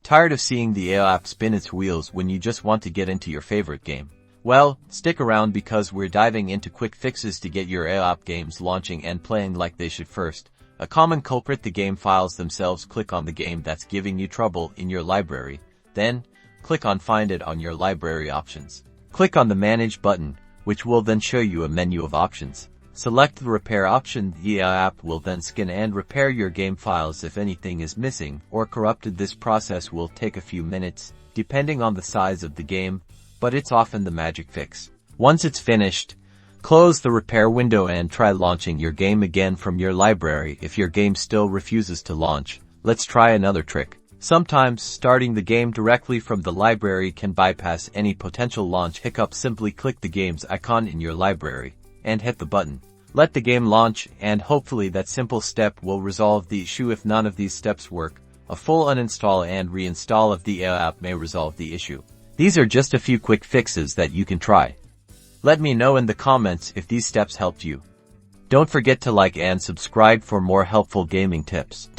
Tired of seeing the EA app spin its wheels when you just want to get into your favorite game? Well, stick around because we're diving into quick fixes to get your EA app games launching and playing like they should. First, a common culprit: the game files themselves. Click on the game that's giving you trouble in your library. Then, click on Find It on your library options. Click on the Manage button, which will then show you a menu of options. Select the Repair option. The EA app will then scan and repair your game files if anything is missing or corrupted. This process will take a few minutes, depending on the size of the game, but it's often the magic fix. Once it's finished, close the repair window and try launching your game again from your library. If your game still refuses to launch, let's try another trick. Sometimes, starting the game directly from the library can bypass any potential launch hiccups. Simply click the game's icon in your library and hit the button. Let the game launch, and hopefully that simple step will resolve the issue. If none of these steps work, a full uninstall and reinstall of the EA app may resolve the issue. These are just a few quick fixes that you can try. Let me know in the comments if these steps helped you. Don't forget to like and subscribe for more helpful gaming tips.